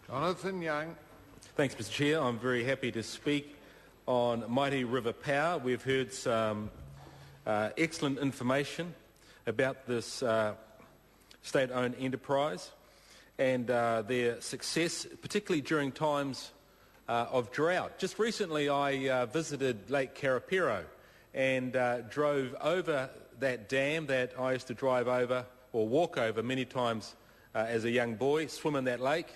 Jonathan Young. Thanks, Mr Chair. I'm very happy to speak on Mighty River Power. We've heard some excellent information about this state-owned enterprise and their success, particularly during times of drought. Just recently I visited Lake Karapiro and drove over that dam that I used to drive over or walk over many times as a young boy, swim in that lake,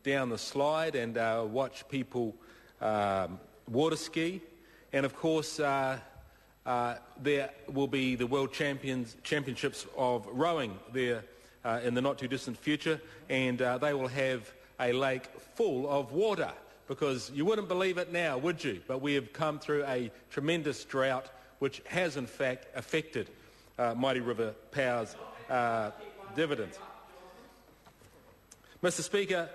down the slide and watch people water ski. And of course there will be the World Championships of rowing there in the not too distant future, and they will have a lake full of water, because you wouldn't believe it now, would you? But we have come through a tremendous drought which has in fact affected Mighty River Power's dividends. Mr Speaker,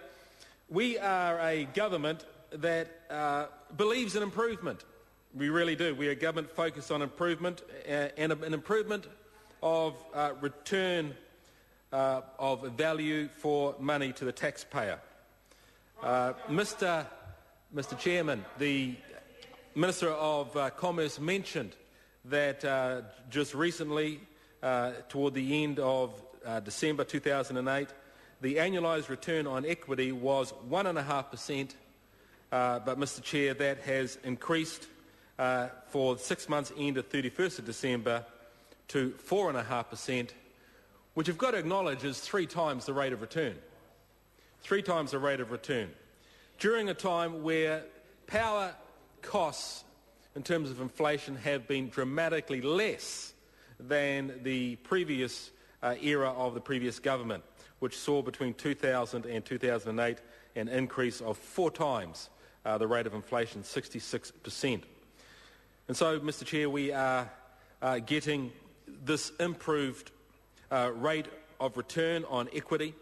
we are a government that believes in improvement. We really do. We are a government focused on improvement and an improvement of return of value for money to the taxpayer. Mr Chairman, the Minister of Commerce mentioned that just recently, toward the end of December 2008, the annualised return on equity was 1.5%, but Mr Chair, that has increased for 6 months ended 31st of December to 4.5%, which you've got to acknowledge is 3 times the rate of return. 3 times the rate of return. During a time where power costs in terms of inflation have been dramatically less than the previous era of the previous government, which saw between 2000 and 2008 an increase of 4 times the rate of inflation, 66%. And so, Mr Chair, we are getting this improved rate of return on equity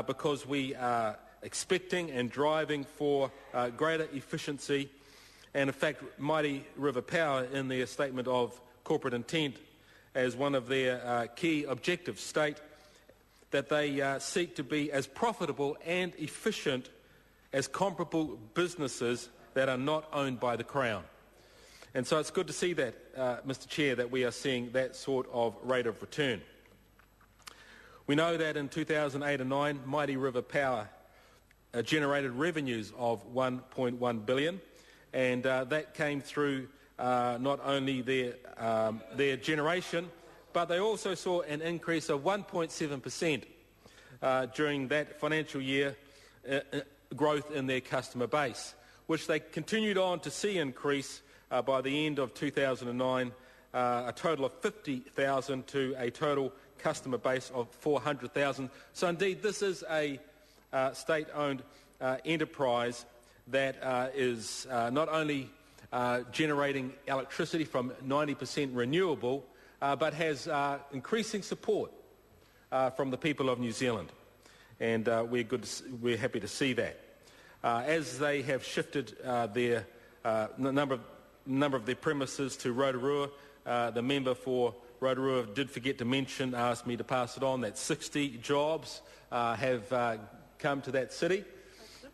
because we are expecting and driving for greater efficiency. And in fact, Mighty River Power, in their statement of corporate intent, as one of their key objectives, state that they seek to be as profitable and efficient as comparable businesses that are not owned by the Crown. And so it's good to see that, Mr Chair, that we are seeing that sort of rate of return. We know that in 2008 and 9, Mighty River Power generated revenues of $1.1 billion, and that came through not only their generation, but they also saw an increase of 1.7% during that financial year growth in their customer base, which they continued on to see increase by the end of 2009, a total of 50,000 to a total customer base of 400,000. So indeed, this is a state-owned enterprise that is not only generating electricity from 90% renewable, but has increasing support from the people of New Zealand. And we're happy to see that. As they have shifted their number of their premises to Rotorua, the member for Rotorua did forget to mention, asked me to pass it on, that 60 jobs have come to that city,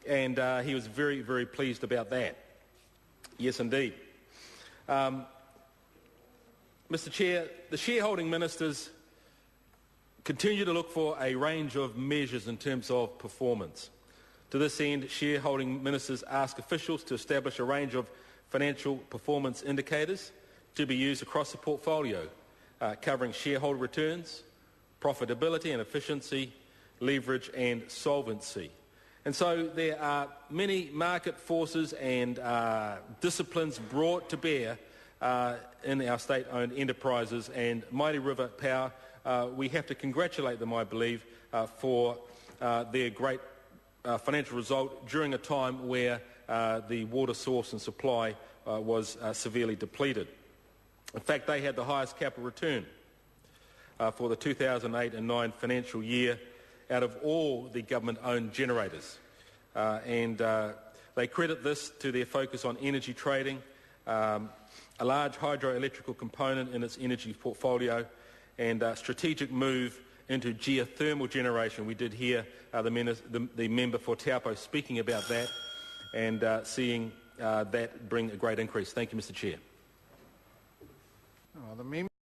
and he was very, very pleased about that. Yes, indeed. Mr Chair, the shareholding ministers continue to look for a range of measures in terms of performance. To this end, shareholding ministers ask officials to establish a range of financial performance indicators to be used across the portfolio, covering shareholder returns, profitability and efficiency, leverage and solvency. And so there are many market forces and disciplines brought to bear in our state-owned enterprises, and Mighty River Power, we have to congratulate them, I believe, for their great financial result during a time where the water source and supply was severely depleted. In fact, they had the highest capital return for the 2008 and 9 financial year out of all the government-owned generators. And they credit this to their focus on energy trading, a large hydroelectrical component in its energy portfolio, and a strategic move into geothermal generation. We did hear the member for Taupo speaking about that and seeing that bring a great increase. Thank you, Mr Chair. The member